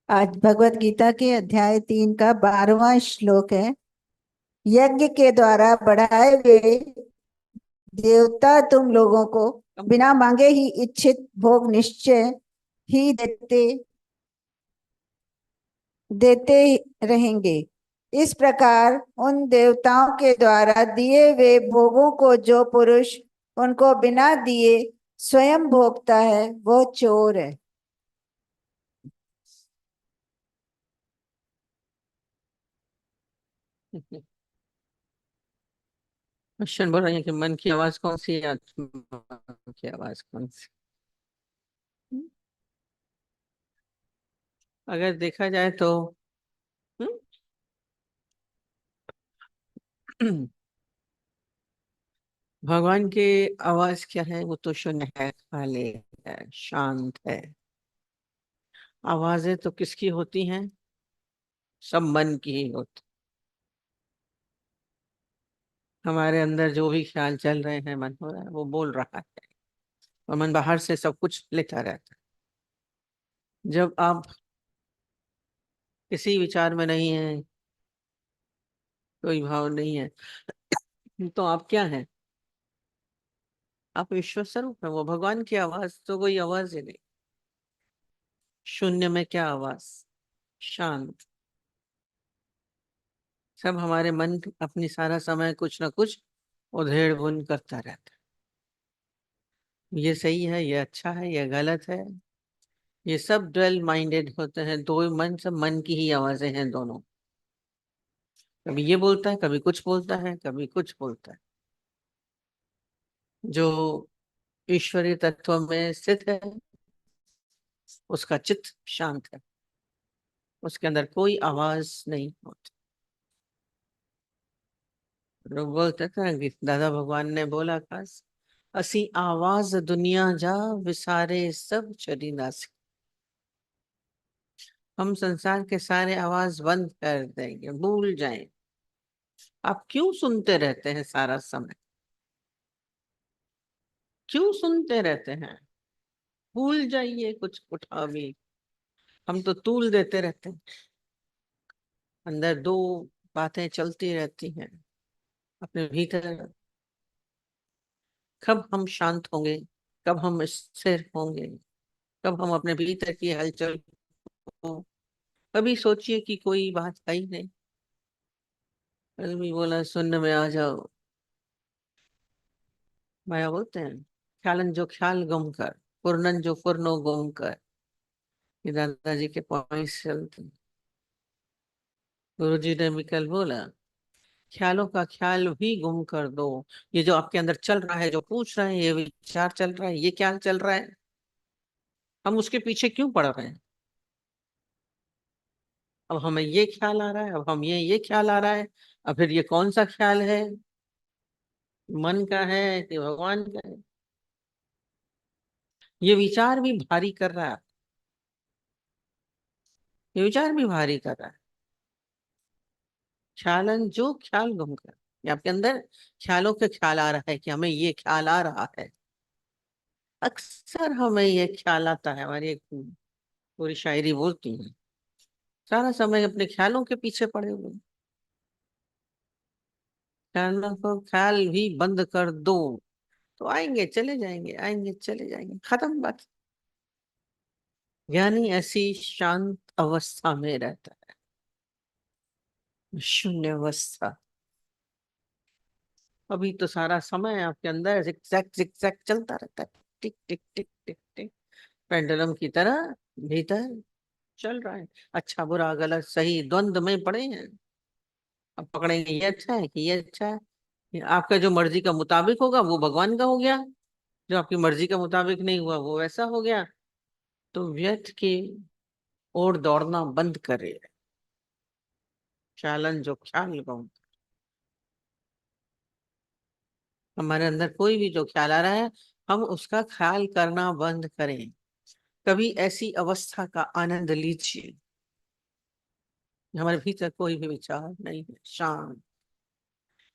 आज भगवत गीता के अध्याय 3 का 12वां श्लोक है। यज्ञ के द्वारा बढ़ाए हुए देवता तुम लोगों को बिना मांगे ही इच्छित भोग निश्चय ही देते देते रहेंगे। इस प्रकार उन देवताओं के द्वारा दिए हुए भोगों को जो पुरुष उनको बिना दिए स्वयं भोगता है वो चोर है। क्वेश्चन बोल रही है कि मन की आवाज कौन सी है, आत्मा की आवाज कौन सी। अगर देखा जाए तो भगवान की आवाज क्या है, वो तो शून्य है, खाली है, शांत है। आवाजें तो किसकी होती हैं? सब मन की ही होती। हमारे अंदर जो भी ख्याल चल रहे हैं, मन हो रहा है, वो बोल रहा है। और मन बाहर से सब कुछ लेता रहता है। जब आप किसी विचार में नहीं है, कोई भाव नहीं है, तो आप क्या है? आप ईश्वर स्वरूप है। वो भगवान की आवाज तो कोई आवाज ही नहीं। शून्य में क्या आवाज? शांत। सब हमारे मन अपनी सारा समय कुछ ना कुछ उधेड़ बुन करता रहता है। ये सही है, ये अच्छा है, ये गलत है। ये सब ड्वेल माइंडेड होते हैं। दो ही मन, सब मन की ही आवाजें हैं दोनों। कभी ये बोलता है, कभी कुछ बोलता है, कभी कुछ बोलता है। जो ईश्वरीय तत्व में स्थित है, उसका चित्त शांत है। उसके अंदर कोई आवाज नहीं होती। लोग बोलते थे ना कि दादा भगवान ने बोला खास, असी आवाज दुनिया जा विसारे सब चरी नासी। हम संसार के सारे आवाज बंद कर देंगे, भूल जाएं। आप क्यों सुनते रहते हैं सारा समय? क्यों सुनते रहते हैं? भूल जाइए कुछ उठा भी। हम तो तूल देते रहते हैं। अंदर दो बातें चलती रहती हैं अपने भीतर। कब हम शांत होंगे? कब हम स्थिर होंगे? कब हम अपने भीतर की हलचल को कभी सोचिए कि कोई बात है ही नहीं। कल भी बोला शून्य में आ जाओ। माया बोलते हैं, ख्यालन जो ख्याल गुम कर, पूर्णन जो पूर्णो गुम कर। ये दादाजी के पॉइंट्स चलते हैं। गुरु जी ने भी कल बोला, ख्यालों का ख्याल भी गुम कर दो। ये जो आपके अंदर चल रहा है, जो पूछ रहे हैं, ये विचार चल रहा है, ये क्या चल रहा है, हम उसके पीछे क्यों पड़ रहे हैं? अब हमें ये ख्याल आ रहा है, अब हम ये ख्याल आ रहा है। अब फिर ये कौन सा ख्याल है? मन का है कि भगवान का है? ये विचार भी भारी कर रहा है। ये विचार भी भारी कर रहा है। ख्यालन जो ख्याल गुम कर। ये आपके अंदर ख्यालों के ख्याल आ रहा है कि हमें ये ख्याल आ रहा है। अक्सर हमें ये ख्याल आता है। हमारी एक पूरी शायरी बोलती है, सारा समय अपने ख्यालों के पीछे पड़े हुए हैं। ख्यालों को ख्याल भी बंद कर दो, तो आएंगे चले जाएंगे, आएंगे चले जाएंगे, खत्म बात। ज्ञानी ऐसी शांत अवस्था में रहता है, शून्य अवस्था। अभी तो सारा समय आपके अंदर जिक्जैक जिक्जैक चलता रहता है। टिक टिक टिक टिक टिक, पेंडुलम की तरह भीतर चल रहा है। अच्छा बुरा गलत सही द्वंद्व में पड़े हैं। अब पकड़ेंगे ये अच्छा है कि ये अच्छा है। ये आपका जो मर्जी का मुताबिक होगा वो भगवान का हो गया, जो आपकी मर्जी का मुताबिक नहीं हुआ वो वैसा हो गया। तो व्यर्थ की ओर दौड़ना बंद करे। ख्यालन जो ख्याल गम। हमारे अंदर कोई भी जो ख्याल आ रहा है, हम उसका ख्याल करना बंद करें। कभी ऐसी अवस्था का आनंद लीजिए, हमारे भीतर कोई भी विचार नहीं है, शांत।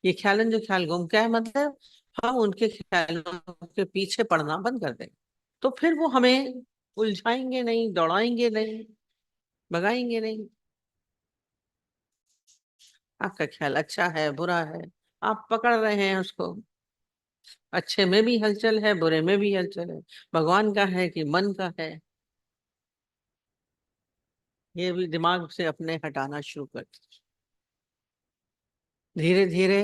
ये ख्यालन जो ख्याल गुम, क्या है मतलब? हम उनके ख्यालों के पीछे पड़ना बंद कर दें, तो फिर वो हमें उलझाएंगे नहीं, दौड़ाएंगे नहीं। भगाएंगे नहीं। आपका ख्याल अच्छा है बुरा है, आप पकड़ रहे हैं उसको। अच्छे में भी हलचल है, बुरे में भी हलचल है, भगवान का है कि मन का है, ये भी दिमाग से अपने हटाना शुरू कर दीजिए। धीरे धीरे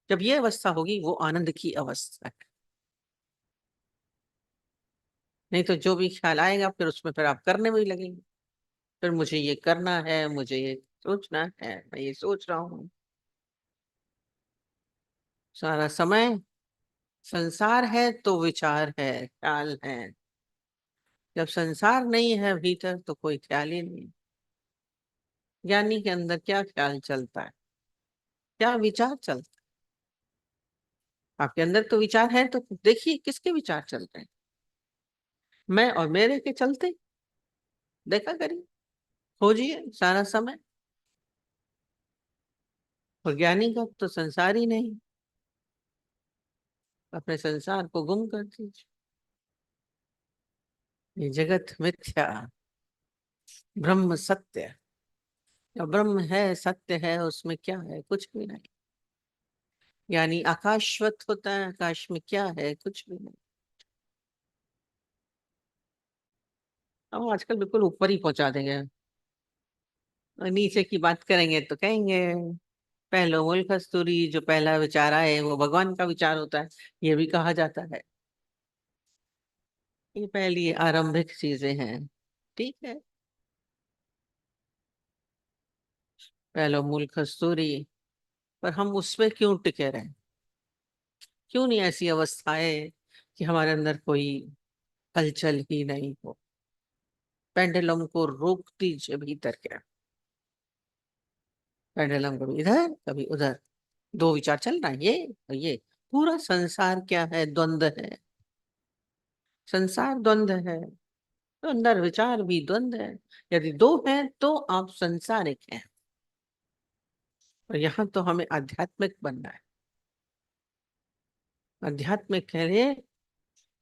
जब ये अवस्था होगी वो आनंद की अवस्था है। नहीं तो जो भी ख्याल आएगा फिर उसमें फिर आप करने में ही लगेंगे। फिर मुझे ये करना है, मुझे ये सोचना है, मैं ये सोच रहा हूँ सारा समय। संसार है तो विचार है, ख्याल है। जब संसार नहीं है भीतर तो कोई ख्याल ही नहीं। ज्ञानी के अंदर क्या ख्याल चलता है, क्या विचार चलता है? आपके अंदर तो विचार है, तो देखिए किसके विचार चल रहे हैं। मैं और मेरे के चलते देखा करिए, खोजिए सारा समय। और ज्ञानी का तो संसार ही नहीं, अपने संसार को गुम कर दीजिए। ये जगत मिथ्या, ब्रह्म सत्य। जो ब्रह्म है, सत्य है, उसमें क्या है? कुछ भी नहीं। यानी आकाशवत होता है, आकाश में क्या है? कुछ भी नहीं। हम आजकल बिल्कुल ऊपर ही पहुंचा देंगे, और नीचे की बात करेंगे तो कहेंगे पहलो मूल कस्तूरी, जो पहला विचार आए वो भगवान का विचार होता है, ये भी कहा जाता है। ये पहली आरंभिक चीजें हैं, ठीक है। पहलो मूल कस्तूरी, पर हम उसमें क्यों टिके रहे? क्यों नहीं ऐसी अवस्थाएं कि हमारे अंदर कोई हलचल ही नहीं हो? पेंडुलम को रोक दीजिए भीतर के। पेंडुलम कभी इधर कभी उधर, दो विचार चल रहा है, ये और ये। पूरा संसार क्या है? द्वंद्व है। संसार द्वंद्व है तो अंदर विचार भी द्वंद्व है। यदि दो हैं तो आप संसारिक हैं। और यहाँ तो हमें आध्यात्मिक बनना है। आध्यात्मिक कह रहे,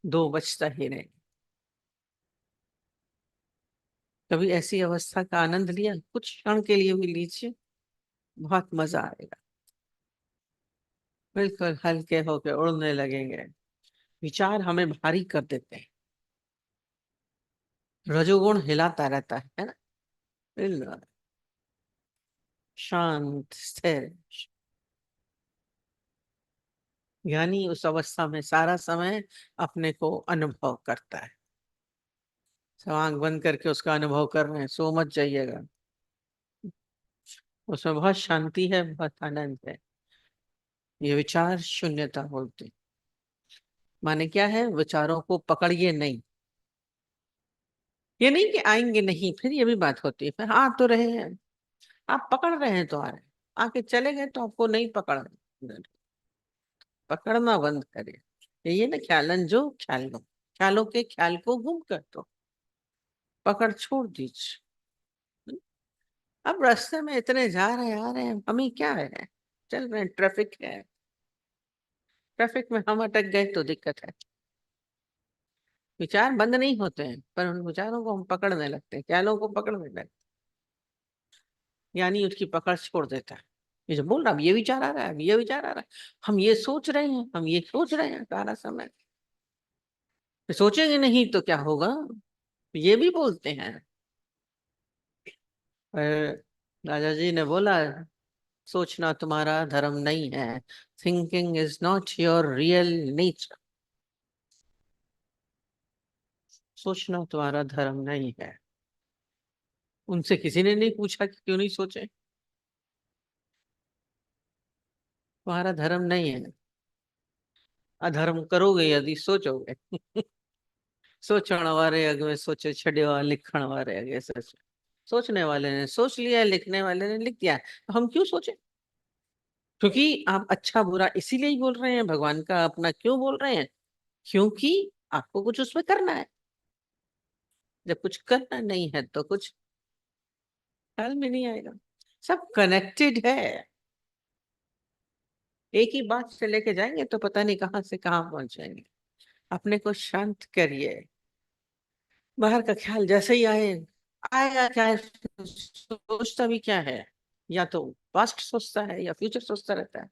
दो बचता ही नहीं। कभी ऐसी अवस्था का आनंद लिया? कुछ क्षण के लिए भी लीजिए, बहुत मजा आएगा। बिल्कुल हल्के होकर उड़ने लगेंगे। विचार हमें भारी कर देते हैं। रजोगुण हिलाता रहता है ना। बिल्कुल शांत स्थिर। ज्ञानी उस अवस्था में सारा समय अपने को अनुभव करता है। सब आंख बंद करके उसका अनुभव कर रहे हैं, सो मत जाइएगा। उसमें बहुत शांति है, बहुत आनंद है। ये विचार शून्यता बोलते हैं। माने क्या है? विचारों को पकड़िए नहीं। ये नहीं कि आएंगे नहीं, फिर ये भी बात होती है, फिर आ तो रहे हैं। आप पकड़ रहे हैं तो आ रहे हैं, आके चले गए तो आपको नहीं पकड़ना बंद करिए। ये ना ख्यालन जो ख्याल लो, ख्यालों के ख्याल को गुम कर दो, पकड़ छोड़ दीजिए। अब रास्ते में इतने जा रहे हैं आ रहे हैं, हमें क्या है? चल रहे हैं, ट्रैफिक है, ट्रैफिक में हम अटक गए तो दिक्कत है। विचार बंद नहीं होते हैं, पर उन विचारों को हम पकड़ने लगते हैं, ख्यालों को पकड़ने लगते हैं। यानी उसकी पकड़ छोड़ देता है। ये जो बोल रहा, अब ये विचार आ रहा है, अब ये विचार आ रहा है, हम ये सोच रहे हैं, हम ये सोच रहे हैं सारा समय। सोचेंगे नहीं तो क्या होगा? ये भी बोलते हैं। पर राजा जी ने बोला, सोचना तुम्हारा धर्म नहीं है। Thinking is not your real nature. सोचना तुम्हारा धर्म नहीं है। उनसे किसी ने नहीं पूछा कि क्यों नहीं सोचे। तुम्हारा धर्म नहीं है। अधर्म करोगे यदि सोचोगे। सोचण वारे अग में सोचे छड़ियो, लिखण वारे अगे सोचे। सोचने वाले ने सोच लिया, लिखने वाले ने लिख दिया, तो हम क्यों सोचे? क्योंकि आप अच्छा बुरा इसीलिए ही बोल रहे हैं, भगवान का अपना क्यों बोल रहे हैं? क्योंकि आपको कुछ उसमें करना है। जब कुछ करना नहीं है तो कुछ ख्याल में नहीं आएगा। सब कनेक्टेड है। एक ही बात से लेके जाएंगे तो पता नहीं कहाँ से कहाँ पहुंच जाएंगे। अपने को शांत करिए। बाहर का ख्याल जैसे ही आए आएगा क्या है, सोचता भी क्या है, या तो पास्ट सोचता है या फ्यूचर सोचता रहता है।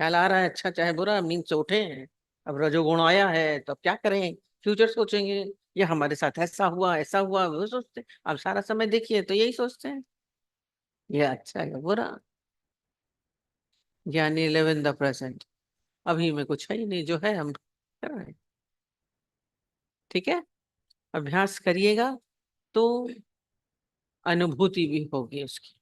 ख्याल आ रहा है अच्छा चाहे बुरा, नींद से उठे हैं, अब रजोगुण आया है तो अब क्या करें, फ्यूचर सोचेंगे, ये हमारे साथ ऐसा हुआ वो सोचते हैं। अब सारा समय देखिए तो यही सोचते हैं, ये अच्छा है बुरा। ज्ञानी लिव इन द प्रेजेंट, अभी में कुछ है ही नहीं, जो है हम कर रहे हैं। ठीक है, अभ्यास करिएगा तो अनुभूति भी होगी उसकी।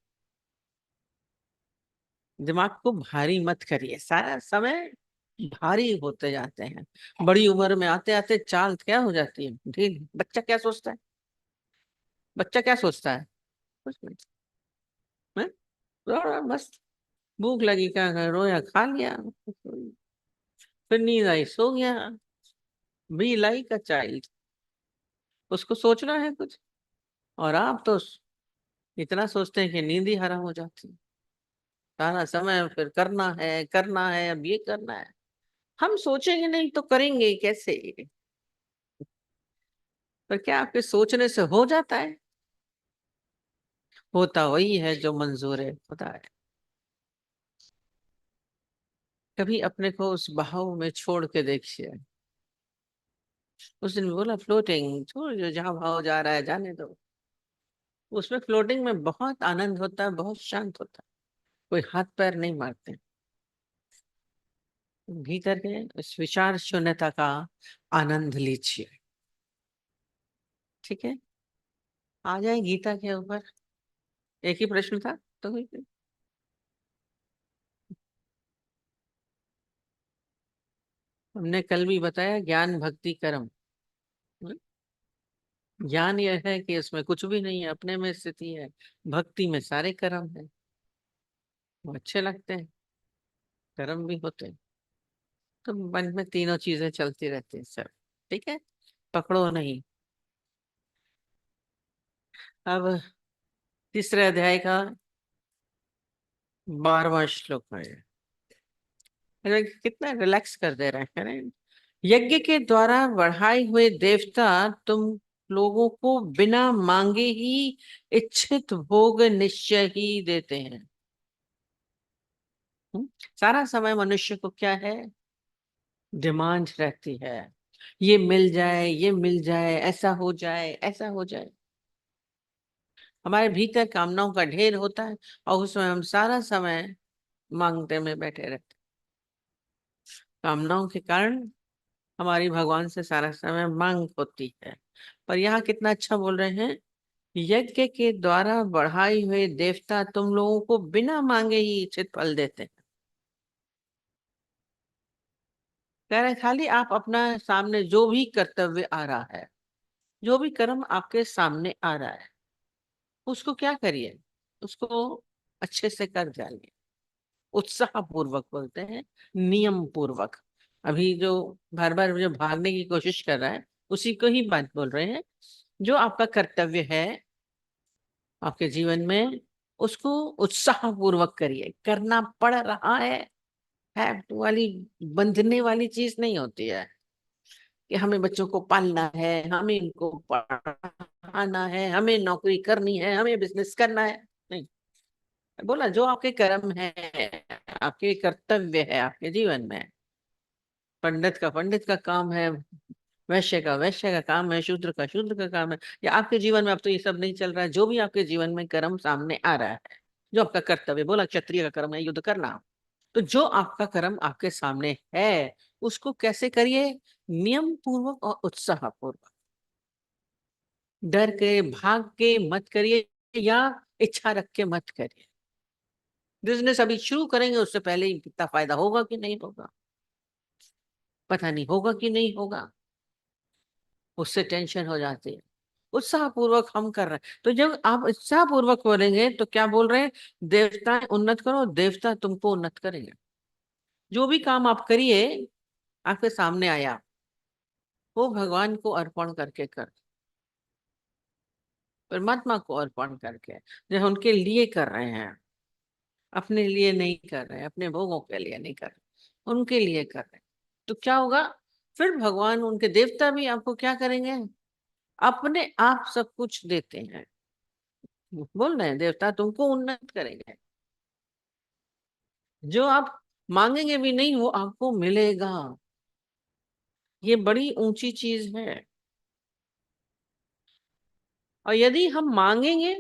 दिमाग को भारी मत करिए, सारा समय भारी होते जाते हैं। बड़ी उम्र में आते आते चाल क्या हो जाती है, ढील। बच्चा क्या सोचता है, बच्चा क्या सोचता है, कुछ नहीं। हैं? रो रहा बस, भूख लगी क्या कर, रोया खा लिया, फिर नींद आई सो गया। बी लाइक अ चाइल्ड, उसको सोचना है कुछ। और आप तो इतना सोचते हैं कि नींद ही हराम हो जाती है। सारा समय फिर करना है, अब ये करना है। हम सोचेंगे नहीं तो करेंगे कैसे। पर क्या आपके सोचने से हो जाता है? होता वही है जो मंजूर है खुदा है। कभी अपने को उस बहाव में छोड़ के देखिए। उस दिन बोला फ्लोटिंग छोड़, जो जहां भाव जा रहा है जाने दो। उसमें फ्लोटिंग में बहुत आनंद होता है, बहुत शांत होता है, कोई हाथ पैर नहीं मारते। भीतर के उस विचार शून्यता का आनंद लीजिए। ठीक है, आ जाए गीता के ऊपर। एक ही प्रश्न था तो हमने कल भी बताया, ज्ञान भक्ति कर्म। ज्ञान यह है कि इसमें कुछ भी नहीं है, अपने में स्थिति है। भक्ति में सारे कर्म है, वो अच्छे लगते हैं, कर्म भी होते हैं। तो मन में तीनों चीजें चलती रहती हैं सब। ठीक है, पकड़ो नहीं। अब तीसरे अध्याय का 12वां श्लोक है। अरे कितना रिलैक्स कर दे रहे हैं। यज्ञ के द्वारा बढ़ाए हुए देवता तुम लोगों को बिना मांगे ही इच्छित भोग निश्चय ही देते हैं। हम्म? सारा समय मनुष्य को क्या है, डिमांड रहती है, ये मिल जाए, ये मिल जाए, ऐसा हो जाए, ऐसा हो जाए। हमारे भीतर कामनाओं का ढेर होता है और उसमें हम सारा समय मांगते में बैठे रहते हैं। कामनाओं के कारण हमारी भगवान से सारा समय मांग होती है। पर यहाँ कितना अच्छा बोल रहे हैं, यज्ञ के द्वारा बढ़ाई हुए देवता तुम लोगों को बिना मांगे ही इच्छित फल देते हैं। कह रहे खाली आप अपना सामने जो भी कर्तव्य आ रहा है, जो भी कर्म आपके सामने आ रहा है, उसको क्या करिए, उसको अच्छे से कर जाइए। उत्साह पूर्वक बोलते हैं, नियम पूर्वक। अभी जो बार बार जो भागने की कोशिश कर रहा है, उसी को ही बात बोल रहे हैं। जो आपका कर्तव्य है आपके जीवन में, उसको उत्साह पूर्वक करिए। करना पड़ रहा है वाली, बंधने वाली चीज नहीं होती है कि हमें बच्चों को पालना है, हमें इनको पढ़ाना है, हमें नौकरी करनी है, हमें बिजनेस करना है। नहीं, बोला जो आपके कर्म है, आपके कर्तव्य है आपके जीवन में। पंडित का काम है, वैश्य का काम है, शूद्र का काम है। या आपके जीवन में अब तो ये सब नहीं चल रहा है, जो भी आपके जीवन में कर्म सामने आ रहा है, जो आपका कर्तव्य, बोला क्षत्रिय का कर्म है युद्ध करना। तो जो आपका कर्म आपके सामने है, उसको कैसे करिए, नियम पूर्वक और उत्साह पूर्वक। डर के भाग के मत करिए, या इच्छा रख के मत करिए। बिजनेस अभी शुरू करेंगे उससे पहले ही कितना फायदा होगा कि नहीं होगा, पता नहीं होगा कि नहीं होगा, उससे टेंशन हो जाती है। उत्साह पूर्वक हम कर रहे हैं, तो जब आप उत्साह पूर्वक बोलेंगे तो क्या बोल रहे हैं, देवता उन्नत करो, देवता तुमको उन्नत करेंगे। जो भी काम आप करिए, आपके सामने आया, वो भगवान को अर्पण करके कर, परमात्मा को अर्पण करके। जो उनके लिए कर रहे हैं, अपने लिए नहीं कर रहे हैं, अपने भोगों के लिए नहीं कर रहे, उनके लिए कर रहे हैं। तो क्या होगा, फिर भगवान, उनके देवता भी आपको क्या करेंगे, अपने आप सब कुछ देते हैं। बोल रहे हैं देवता तुमको उन्नत करेंगे, जो आप मांगेंगे भी नहीं वो आपको मिलेगा। ये बड़ी ऊंची चीज है। और यदि हम मांगेंगे,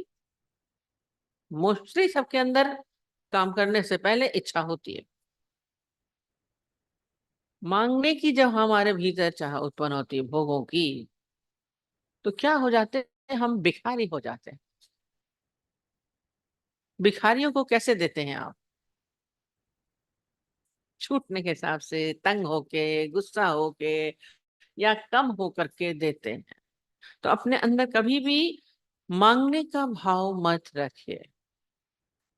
मोस्टली सबके अंदर काम करने से पहले इच्छा होती है। मांगने की जब हमारे भीतर चाह उत्पन्न होती है भोगों की, तो क्या हो जाते हैं, हम भिखारी हो जाते हैं। भिखारियों को कैसे देते हैं आप? छूटने के हिसाब से, तंग होके, गुस्सा होके, या कम हो करके देते हैं। तो अपने अंदर कभी भी मांगने का भाव मत रखिए।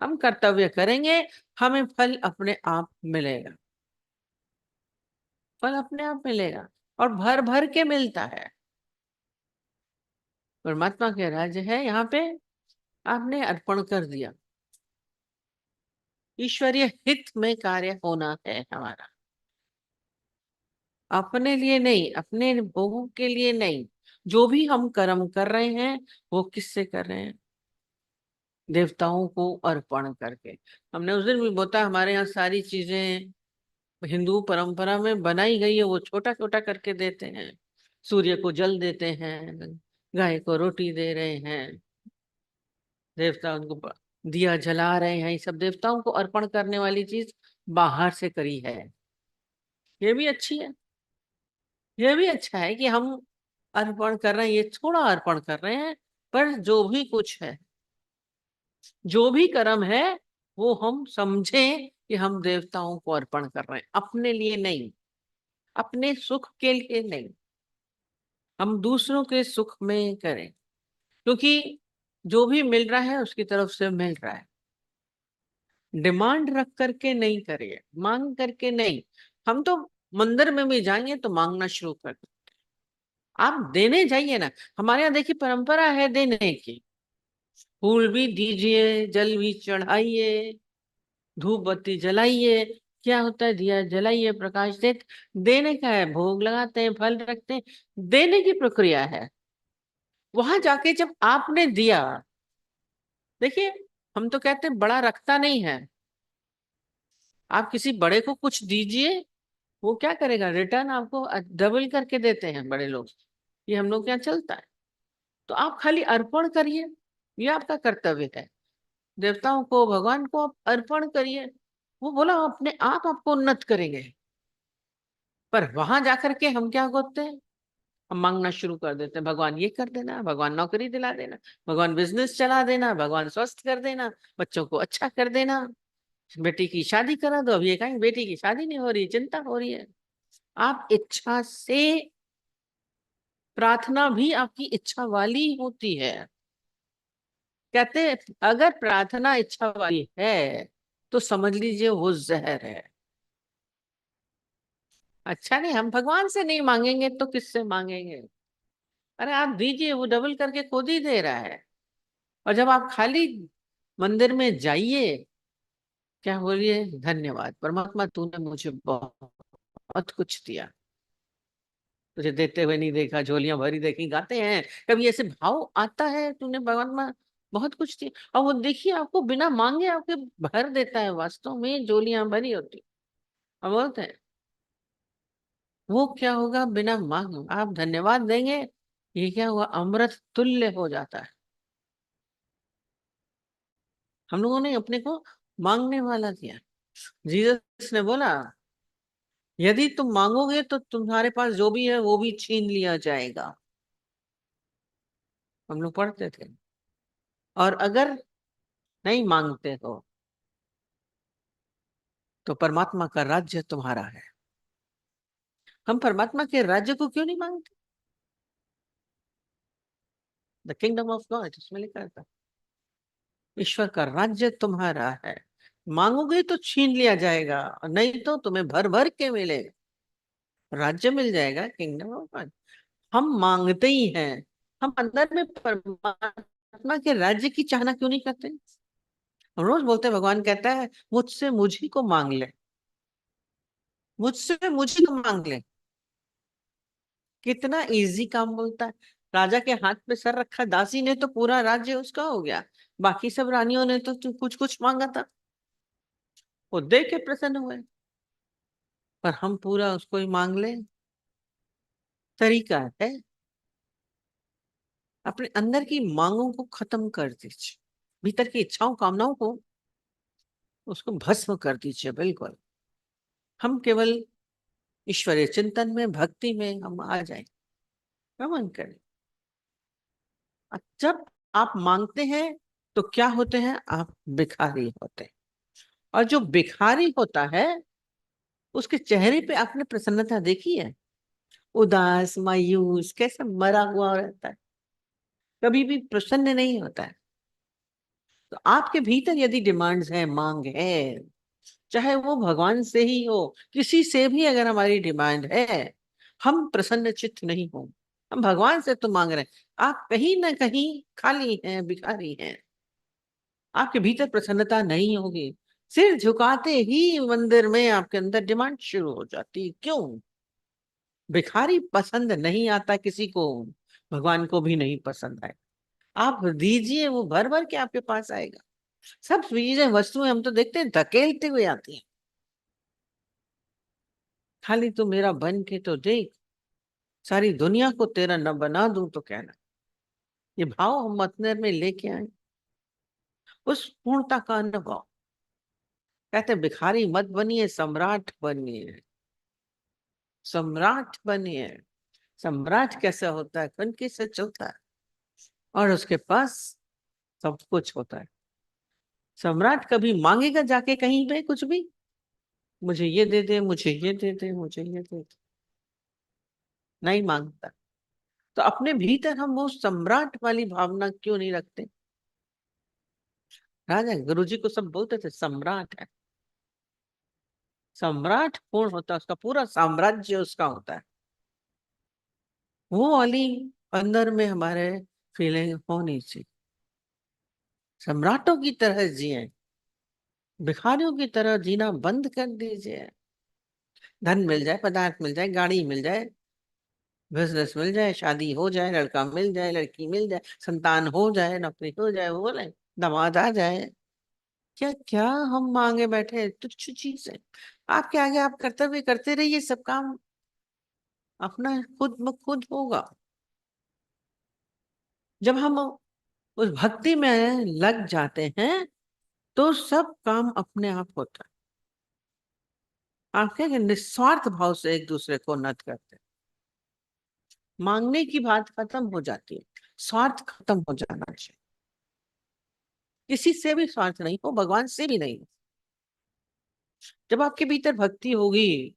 हम कर्तव्य करेंगे, हमें फल अपने आप मिलेगा। फल अपने आप मिलेगा, और भर भर के मिलता है। परमात्मा के राज्य है यहाँ पे, आपने अर्पण कर दिया। ईश्वरीय हित में कार्य होना है हमारा, अपने लिए नहीं, अपने भोगों के लिए नहीं। जो भी हम कर्म कर रहे हैं वो किससे कर रहे हैं? देवताओं को अर्पण करके। हमने उस दिन भी बोला, हमारे यहाँ सारी चीजें हिंदू परंपरा में बनाई गई है, वो छोटा छोटा करके देते हैं। सूर्य को जल देते हैं, गाय को रोटी दे रहे हैं, देवता उनको दिया जला रहे हैं। ये सब देवताओं को अर्पण करने वाली चीज बाहर से करी है। ये भी अच्छी है। ये भी अच्छा है कि हम अर्पण कर रहे हैं, ये थोड़ा अर्पण कर रहे हैं। पर जो भी कुछ है, जो भी कर्म है, वो हम समझें कि हम देवताओं को अर्पण कर रहे हैं, अपने लिए नहीं, अपने सुख के लिए नहीं। हम दूसरों के सुख में करें, क्योंकि जो भी मिल रहा है उसकी तरफ से मिल रहा है। डिमांड रख करके नहीं करिए, मांग करके नहीं। हम तो मंदिर में भी जाएंगे तो मांगना शुरू कर दें। आप देने जाइए ना। हमारे यहाँ देखिए परंपरा है देने की। फूल भी दीजिए, जल भी चढ़ाइए, धूप बत्ती जलाइए। क्या होता है, दिया जलाइए, प्रकाश दे, देने का है। भोग लगाते हैं, फल रखते हैं, देने की प्रक्रिया है। वहां जाके जब आपने दिया, देखिए, हम तो कहते हैं बड़ा रखता नहीं है। आप किसी बड़े को कुछ दीजिए, वो क्या करेगा, रिटर्न आपको डबल करके देते हैं बड़े लोग। ये हम लोग क्या चलता है। तो आप खाली अर्पण करिए, ये आपका कर्तव्य है। देवताओं को, भगवान को आप अर्पण करिए। वो बोला अपने आप आपको उन्नत करेंगे। पर वहां जाकर के हम क्या करते हैं, हम मांगना शुरू कर देते हैं। भगवान ये कर देना, भगवान नौकरी दिला देना, भगवान बिजनेस चला देना, भगवान स्वस्थ कर देना, बच्चों को अच्छा कर देना, बेटी की शादी करा दो। अभी ये कहेंगे बेटी की शादी नहीं हो रही, चिंता हो रही है। आप इच्छा से, प्रार्थना भी आपकी इच्छा वाली होती है। कहते हैं, अगर प्रार्थना इच्छा वाली है तो समझ लीजिए वो जहर है। अच्छा नहीं, हम भगवान से नहीं मांगेंगे तो किससे मांगेंगे? अरे आप दीजिए, वो डबल करके खुद ही दे रहा है। और जब आप खाली मंदिर में जाइए, क्या बोलिए, धन्यवाद परमात्मा, तूने मुझे बहुत कुछ दिया, तुझे देते हुए नहीं देखा, झोलियां भरी देखी, गाते हैं। कभी ऐसे भाव आता है, तूने भगवान बहुत कुछ दिया। और वो देखिए आपको बिना मांगे आपके भर देता है, वास्तव में झोलियां भरी होती। और बोलते हैं वो क्या होगा, बिना मांग आप धन्यवाद देंगे, ये क्या हुआ, अमृत तुल्य हो जाता है। हम लोगों ने अपने को मांगने वाला किया। जीसस ने बोला, यदि तुम मांगोगे तो तुम्हारे पास जो भी है वो भी छीन लिया जाएगा। हम लोग पढ़ते थे। और अगर नहीं मांगते हो तो परमात्मा का राज्य तुम्हारा है। हम परमात्मा के राज्य को क्यों नहीं मांगते? द किंगडम ऑफ गॉड, इसमें लिखा था ईश्वर का राज्य तुम्हारा है। मांगोगे तो छीन लिया जाएगा, और नहीं तो तुम्हें भर भर के मिलेगा, राज्य मिल जाएगा, किंगडम ऑफ गॉड। हम मांगते ही हैं। हम अंदर में परमात्मा के राज्य की चाहना क्यों नहीं करते? हम रोज बोलते हैं, भगवान कहता है मुझसे मुझी को मांग ले, मुझसे मुझी को मांग ले। कितना इजी काम बोलता है। राजा के हाथ पे सर रखा, दासी ने तो पूरा राज्य उसका हो गया, बाकी सब रानियों ने तो कुछ कुछ मांगा था, वो दे के प्रसन्न हुए। पर हम पूरा उसको ही मांग ले, तरीका है अपने अंदर की मांगों को खत्म कर दीजिए, भीतर की इच्छाओं कामनाओं को उसको भस्म कर दीजिए। बिल्कुल हम केवल ईश्वरीय चिंतन में, भक्ति में हम आ जाए, रमन करें। जब आप मांगते हैं तो क्या होते हैं, आप भिखारी होते हैं। और जो भिखारी होता है उसके चेहरे पे आपने प्रसन्नता देखी है? उदास मायूस कैसे मरा हुआ रहता है, कभी भी प्रसन्न नहीं होता है। तो आपके भीतर यदि डिमांड्स है, मांग है, चाहे वो भगवान से ही हो, किसी से भी अगर हमारी डिमांड है, हम प्रसन्न चित्त नहीं हो, हम भगवान से तो मांग रहे हैं, आप कहीं ना कहीं खाली हैं, भिखारी हैं, आपके भीतर प्रसन्नता नहीं होगी। सिर झुकाते ही मंदिर में आपके अंदर डिमांड शुरू हो जाती। क्यों? भिखारी पसंद नहीं आता किसी को, भगवान को भी नहीं पसंद आए। आप दीजिए, वो भर भर के आपके पास आएगा। सब चीजें, वस्तुएं हम तो देखते हैं धकेलते हुए आती हैं, खाली तू मेरा बन के तो देख, सारी दुनिया को तेरा न बना दूं तो कहना। ये भाव हम अपने में लेके आए, उस पूर्णता का अनुभव। कहते भिखारी मत बनिए, सम्राट बनिए, सम्राट बनिए। सम्राट कैसा होता है? कनकी से चलता है और उसके पास सब कुछ होता है। सम्राट कभी मांगेगा जाके कहीं पे कुछ भी, मुझे ये दे दे, मुझे ये दे दे, मुझे ये दे दे? नहीं मांगता। तो अपने भीतर हम वो सम्राट वाली भावना क्यों नहीं रखते? राजा गुरुजी को सब बोलते थे सम्राट है, सम्राट कौन होता है? उसका पूरा साम्राज्य उसका होता है। वो वाली अंदर में हमारे फीलिंग होनी चाहिए। सम्राटों की तरह जिए, भिखारियों की तरह जीना बंद कर दीजिए। धन मिल जाए, पदार्थ मिल जाए, गाड़ी मिल जाए, बिजनेस मिल जाए, शादी हो जाए, लड़का मिल जाए, लड़की मिल जाए, संतान हो जाए, नौकरी हो जाए, वो बोले दामाद आ जाए, क्या क्या हम मांगे बैठे? तुच्छ चीज है। आपके आगे आप कर्तव्य करते रहिए, सब काम अपना खुद ब खुद होगा। जब हम उस भक्ति में लग जाते हैं तो सब काम अपने आप होता है। आप क्या कि निस्वार्थ भाव से एक दूसरे को नत करते हैं, मांगने की बात खत्म हो जाती है, स्वार्थ खत्म हो जाना चाहिए। किसी से भी स्वार्थ नहीं हो, भगवान से भी नहीं। जब आपके भीतर भक्ति होगी,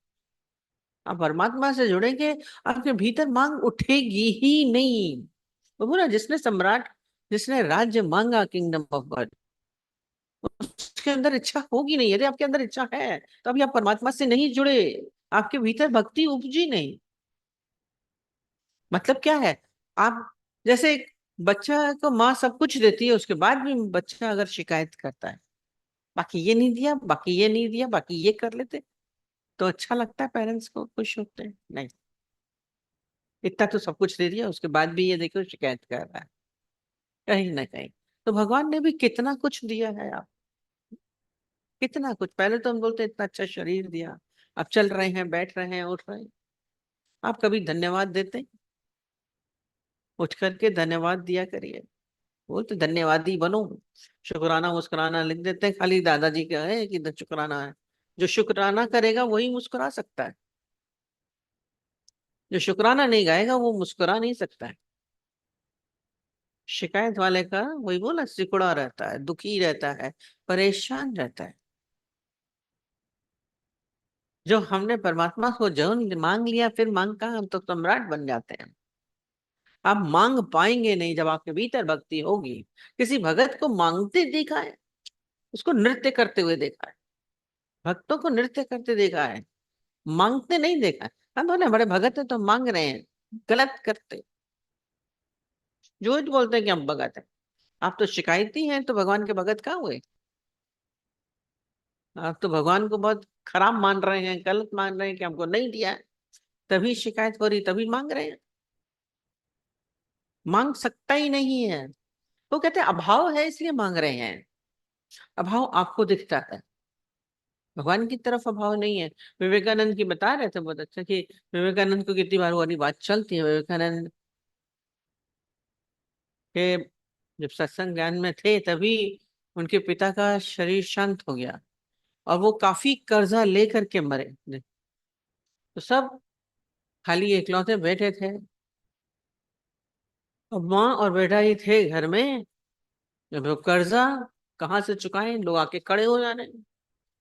आप परमात्मा से जुड़ेंगे, आपके भीतर मांग उठेगी ही नहीं। वो बोला जिसने सम्राट, जिसने राज्य मांगा, किंगडम ऑफ गॉड, उसके अंदर इच्छा होगी नहीं। यदि आपके अंदर इच्छा है तो अभी आप परमात्मा से नहीं जुड़े, आपके भीतर भक्ति उपजी नहीं। मतलब क्या है? आप जैसे एक बच्चा को माँ सब कुछ देती है, उसके बाद भी बच्चा अगर शिकायत करता है, बाकी ये नहीं दिया, बाकी ये नहीं दिया, बाकी ये कर लेते, तो अच्छा लगता है? पेरेंट्स को खुश होते हैं? नहीं। इतना तो सब कुछ दे दिया, उसके बाद भी ये देखो शिकायत कर रहा है कहीं ना कहीं। तो भगवान ने भी कितना कुछ दिया है आप, कितना कुछ। पहले तो हम बोलते इतना अच्छा शरीर दिया, अब चल रहे हैं, बैठ रहे हैं, उठ रहे हैं। आप कभी धन्यवाद देते हैं? उठ करके धन्यवाद दिया करिए। वो तो धन्यवादी बनो। शुक्राना मुस्कुराना लिख देते हैं, खाली दादाजी का है कि शुक्राना है। जो शुक्राना करेगा वही मुस्कुरा सकता है, जो शुक्राना नहीं गाएगा वो मुस्कुरा नहीं सकता है। शिकायत वाले का वही बोला, सिकुड़ा रहता है, दुखी रहता है, परेशान रहता है। जो हमने परमात्मा को जो मांग लिया, फिर मांग का हम तो सम्राट बन जाते हैं। आप मांग पाएंगे नहीं जब आपके भीतर भक्ति होगी। किसी भगत को मांगते देखा है? उसको नृत्य करते हुए देखा है? भक्तों को नृत्य करते देखा है, मांगते नहीं देखा है। हम बोले बड़े भगत है तो मांग रहे हैं, गलत करते, झूठ बोलते हैं कि हम भगत हैं। आप तो शिकायती हैं, तो भगवान के भगत कहाँ हुए? आप तो भगवान को बहुत खराब मान रहे हैं, गलत मान रहे हैं कि हमको नहीं दिया है, तभी शिकायत हो रही, तभी मांग रहे हैं। मांग सकता ही नहीं है। वो कहते हैं अभाव है इसलिए मांग रहे हैं। अभाव आपको दिखता है, भगवान की तरफ अभाव नहीं है। विवेकानंद की बता रहे थे बहुत अच्छा कि विवेकानंद को कितनी बार वाली बात चलती है। विवेकानंद के जब सत्संग ज्ञान में थे तभी उनके पिता का शरीर शांत हो गया और वो काफी कर्जा लेकर के मरे। तो सब खाली इकलौते बैठे थे और माँ और बेटा ही थे घर में। जब वो कर्जा कहाँ से चुकाएं, लोग आके खड़े हो जाने,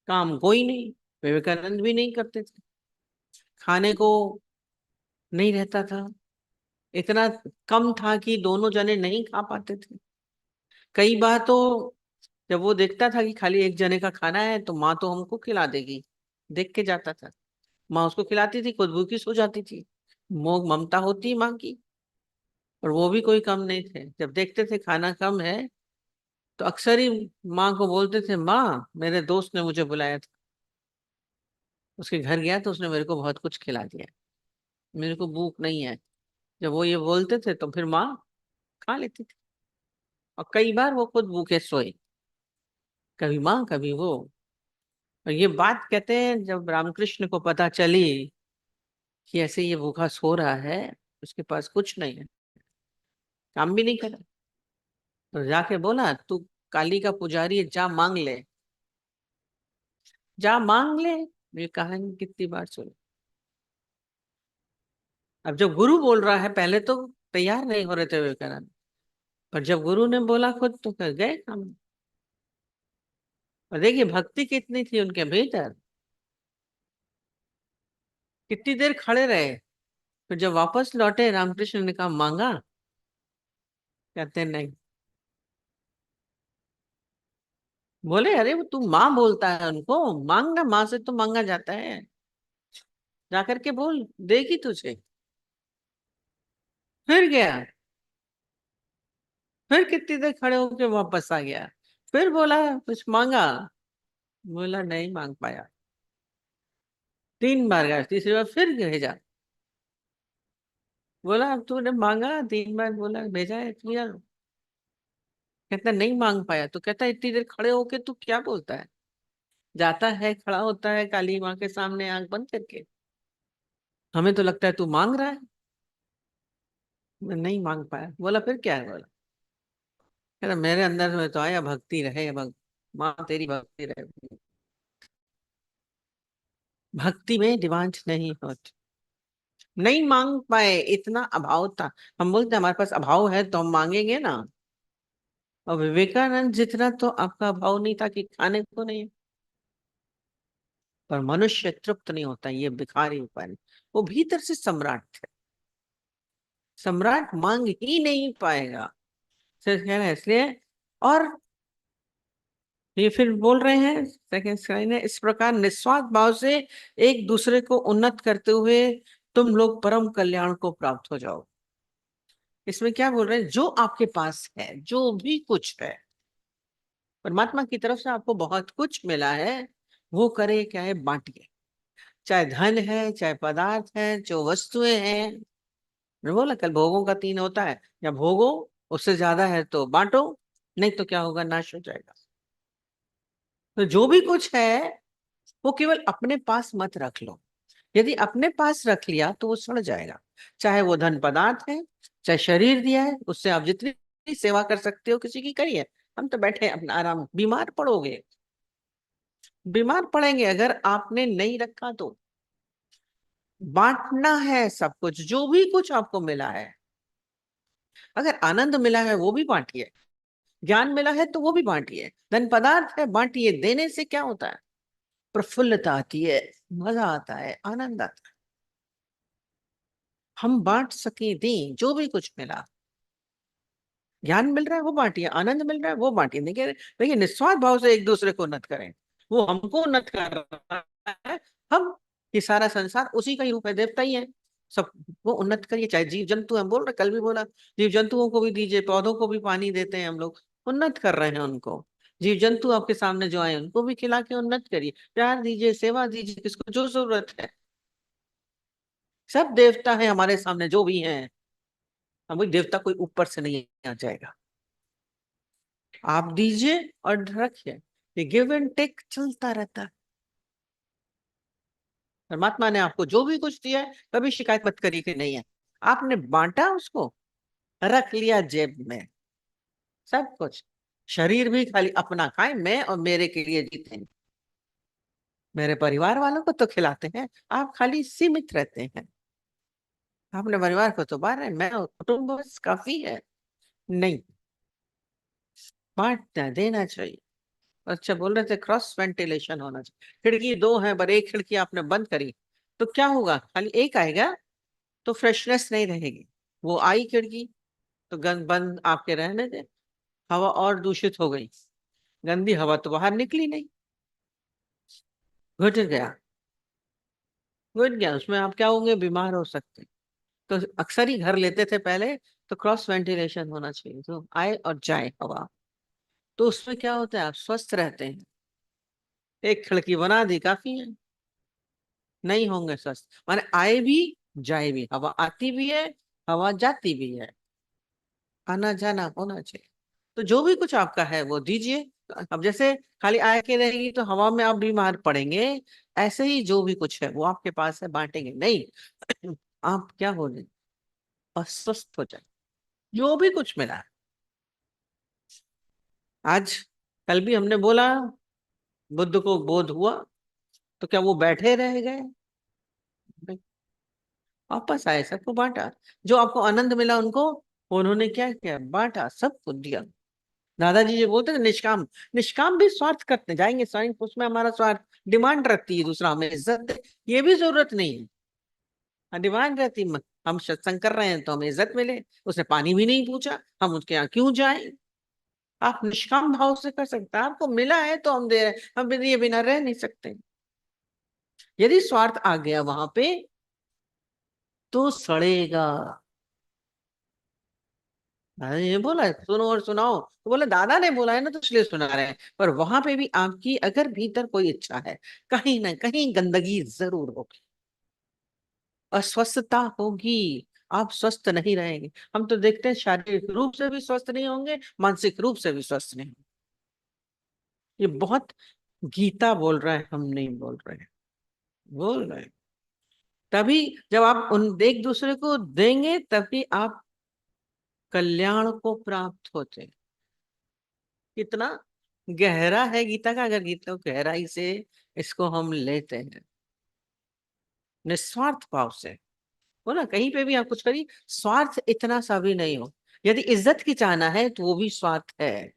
काम कोई नहीं, विवेकानंद भी नहीं करते थे, खाने को नहीं रहता था, इतना कम था कि दोनों जने नहीं खा पाते थे। कई बार तो जब वो देखता था कि खाली एक जने का खाना है तो माँ तो हमको खिला देगी, देख के जाता था। माँ उसको खिलाती थी, खुद भूखी सो जाती थी। मोह ममता होती माँ की। और वो भी कोई कम नहीं थे, जब देखते थे खाना कम है तो अक्सर ही माँ को बोलते थे, माँ मेरे दोस्त ने मुझे बुलाया था, उसके घर गया तो उसने मेरे को बहुत कुछ खिला दिया, मेरे को भूख नहीं है। जब वो ये बोलते थे तो फिर माँ खा लेती थी। और कई बार वो खुद भूखे सोए, कभी माँ कभी वो। और ये बात कहते हैं जब रामकृष्ण को पता चली कि ऐसे ये भूखा सो रहा है, उसके पास कुछ नहीं है, काम भी नहीं करा, तो जाके बोला तू काली का पुजारी है, जा मांग ले, जा मांग ले। ये कहानी कितनी बार सुनी। अब जब गुरु बोल रहा है, पहले तो तैयार नहीं हो रहे थे विवेकानंद, पर जब गुरु ने बोला खुद तो कर गए काम। और देखिए भक्ति कितनी थी उनके भीतर, कितनी देर खड़े रहे। फिर जब वापस लौटे रामकृष्ण ने कहा मांगा, कहते नहीं। बोले अरे वो तू माँ बोलता है उनको, मांगना, माँ से तो मांगा जाता है, जाकर के बोल देगी तुझे। फिर गया, फिर कितनी देर खड़े होके वापस आ गया, फिर बोला कुछ मांगा, बोला नहीं मांग पाया। 3 बार गया, तीसरी बार फिर भेजा, बोला अब तूने मांगा 3 बार, बोला भेजा है किया। कहता नहीं मांग पाया, तो कहता इतनी देर खड़े होके तू क्या बोलता है, जाता है खड़ा होता है काली माँ के सामने आंख बंद करके, हमें तो लगता है तू मांग रहा है। मैं नहीं मांग पाया, बोला फिर क्या है, बोला कहता मेरे अंदर में तो आया भक्ति रहे, माँ तेरी भक्ति रहे, भक्ति में डिमांड नहीं होती। नहीं मांग पाए, इतना अभाव था। हम बोलते हैं हमारे पास अभाव है तो हम मांगेंगे ना। और विवेकानंद जितना तो आपका अभाव नहीं था कि खाने को नहीं है। पर मनुष्य तृप्त नहीं होता, ये भिखारी ऊपर, वो भीतर से सम्राट थे, सम्राट मांग ही नहीं पाएगा। सिर्फ कह रहे हैं इसलिए। और ये फिर बोल रहे हैं सेकंड लाइन है, इस प्रकार निस्वार्थ भाव से एक दूसरे को उन्नत करते हुए तुम लोग परम कल्याण को प्राप्त हो जाओ। इसमें क्या बोल रहे हैं, जो आपके पास है, जो भी कुछ है, परमात्मा की तरफ से आपको बहुत कुछ मिला है, वो करे क्या है, बांटिए। चाहे धन है, चाहे पदार्थ है, जो वस्तुएं हैं। मैंने बोला कल भोगों का 3 होता है, या भोगो, उससे ज्यादा है तो बांटो, नहीं तो क्या होगा, नाश हो जाएगा। तो जो भी कुछ है वो केवल अपने पास मत रख लो। यदि अपने पास रख लिया तो वो सड़ जाएगा। चाहे वो धन पदार्थ है, चाहे शरीर दिया है, उससे आप जितनी सेवा कर सकते हो किसी की करिए। हम तो बैठे हैं अपना आराम, बीमार पड़ोगे, बीमार पड़ेंगे अगर आपने नहीं रखा तो। बांटना है सब कुछ, जो भी कुछ आपको मिला है। अगर आनंद मिला है वो भी बांटिए, ज्ञान मिला है तो वो भी बांटिए, धन पदार्थ है बांटिए। देने से क्या होता है, प्रफुल्लता आती है, मजा आता है, आनंद आता है। हम बांट सके, दें जो भी कुछ मिला, ज्ञान मिल रहा है वो बांटिए, आनंद मिल रहा है वो बांटिए। देखिए देखिए निस्वार्थ भाव से एक दूसरे को उन्नत करें, वो हमको उन्नत कर रहा है। हम, ये सारा संसार उसी का ही रूप है, देवता ही है, सबको उन्नत करिए। चाहे जीव जंतु, हम बोल रहे कल भी बोला, जीव जंतुओं को भी दीजिए, पौधों को भी पानी देते हैं हम लोग, उन्नत कर रहे हैं उनको। जीव जंतु आपके सामने जो आए उनको भी खिला के उन्नत करिए, प्यार दीजिए, सेवा दीजिए, किसको जो जरूरत है। सब देवता है हमारे सामने जो भी हैं, अब वही देवता कोई ऊपर से नहीं आ जाएगा, आप दीजिए और रखिए, ये गिव एंड टेक चलता रहता है। परमात्मा ने आपको जो भी कुछ दिया है कभी शिकायत मत करिए कि नहीं है, आपने बांटा, उसको रख लिया जेब में, सब कुछ। शरीर भी खाली अपना खाए, मैं और मेरे के लिए जीते हैं, मेरे परिवार वालों को तो खिलाते हैं, आप खाली सीमित रहते हैं, अपने परिवार को तो बाहर है, मैं और कुटुंब बस काफी है। नहीं, बांटना देना चाहिए। अच्छा, बोल रहे थे क्रॉस वेंटिलेशन होना चाहिए, खिड़की दो है पर एक खिड़की आपने बंद करी तो क्या होगा, खाली एक आएगा तो फ्रेशनेस नहीं रहेगी, वो आई खिड़की तो गंद बंद आपके रहने दे, हवा और दूषित हो गई, गंदी हवा तो बाहर निकली नहीं, घुट गया, घुट गया, उसमें आप क्या होंगे, बीमार हो सकते हैं। तो अक्सर ही घर लेते थे पहले, तो क्रॉस वेंटिलेशन होना चाहिए, तो आए और जाए हवा, तो उसमें क्या होता है, आप स्वस्थ रहते हैं। एक खिड़की बना दी काफी है, नहीं होंगे स्वस्थ, माने आए भी जाए भी, हवा आती भी है, हवा जाती भी है, आना जाना होना चाहिए। तो जो भी कुछ आपका है वो दीजिए। अब जैसे खाली आए के रहेगी तो हवा में आप बीमार पड़ेंगे, ऐसे ही जो भी कुछ है वो आपके पास है, बांटेंगे नहीं आप क्या हो जाए, अस्वस्थ हो जाए, जो भी कुछ मिला है। आज कल भी हमने बोला, बुद्ध को बोध हुआ, तो क्या वो बैठे रह गए, नहीं, वापस आए, सबको बांटा, जो आपको आनंद मिला उनको, उन्होंने क्या किया, बांटा, सबको दिया। दादाजी जी बोलते थे निष्काम, निष्काम भी स्वार्थ करते जाएंगे, स्वयं उसमें हमारा स्वार्थ, डिमांड रहती है दूसरा हमें इज्जत दे, ये भी जरूरत नहीं है। हाँ, डिमांड रहती है, हम सत्संग कर रहे हैं तो हमें इज्जत मिले, उसने पानी भी नहीं पूछा, हम उसके यहाँ क्यों जाएं। आप निष्काम भाव से कर सकते हैं, आपको मिला है तो हम दे रहे हैं, हम दिए बिना रह नहीं सकते। यदि स्वार्थ आ गया वहां पे तो सड़ेगा। अरे ये बोला है, सुनो और सुनाओ, तो बोले दादा ने बोला है ना तो इसलिए सुना रहे हैं, पर वहां पे भी आपकी अगर भीतर कोई इच्छा है, कहीं ना कहीं गंदगी जरूर होगी, अस्वस्थता होगी, आप स्वस्थ नहीं रहेंगे। हम तो देखते हैं शारीरिक रूप से भी स्वस्थ नहीं होंगे, मानसिक रूप से भी स्वस्थ नहीं होंगे। ये बहुत गीता बोल रहा है, हम नहीं बोल रहे हैं, बोल रहे हैं। तभी जब आप उन एक दूसरे को देंगे तभी आप कल्याण को प्राप्त होते हैं। कितना गहरा है गीता का, अगर गीता को गहराई से इसको हम लेते हैं, निस्वार्थ भाव से, हो ना, कहीं पे भी आप कुछ करिए, स्वार्थ इतना सा भी नहीं हो। यदि इज्जत की चाहना है तो वो भी स्वार्थ है,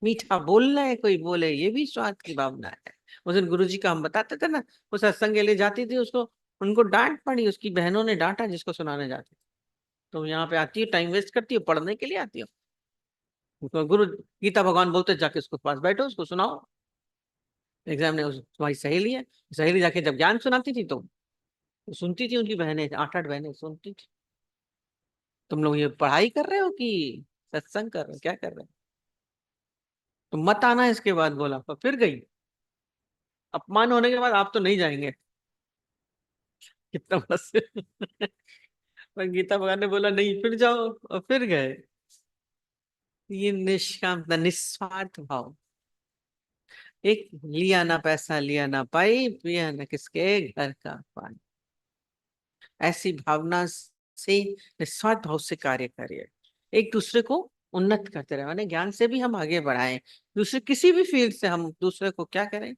मीठा बोलना है कोई बोले, ये भी स्वार्थ की भावना है। उस दिन गुरु जी का हम बताते थे ना, वो सत्संग के लिए जाती थी, उसको उनको डांट पड़ी, उसकी बहनों ने डांटा जिसको सुनाने जाती, तो यहाँ पे आती है, टाइम वेस्ट करती है, पढ़ने के लिए आती है, उसको गुरु गीता भगवान बोलते जाके उसको पास बैठो, उसको सुनाओ, एग्जाम ने तुम्हारी सहेली है, सहेली जाके जब ज्ञान सुनाती थी तो सुनती थी, उनकी बहनें 8-8 बहनें सुनती थी, तुम लोग ये पढ़ाई कर रहे हो कि सत्संग कर रहे हो, क्या कर रहे हो, तुम मत आना इसके बाद, बोला, पर फिर गई, अपमान होने के बाद आप तो नहीं जाएंगे, कितना बस पर गीता भगवान ने बोला नहीं, फिर जाओ, और फिर गए। ये निष्काम निस्वार्थ भाव, एक लिया ना पैसा, लिया ना पाई, पिया ना किसके घर का पानी, ऐसी भावना से निस्वार्थ भाव से कार्य करिए, एक दूसरे को उन्नत करते रहे, माने ज्ञान से भी हम आगे बढ़ाएं, दूसरे किसी भी फील्ड से हम दूसरे को क्या करें,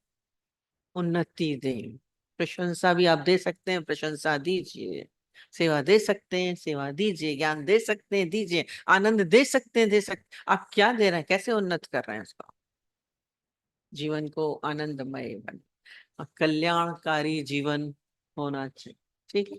उन्नति दें। प्रशंसा भी आप दे सकते हैं, प्रशंसा दीजिए, सेवा दे सकते हैं, सेवा दीजिए, ज्ञान दे सकते हैं, दीजिए, आनंद दे सकते हैं, दे सकते, आप क्या दे रहे हैं, कैसे उन्नत कर रहे हैं उसको, जीवन को आनंदमय बने, कल्याणकारी जीवन होना चाहिए। ठीक है।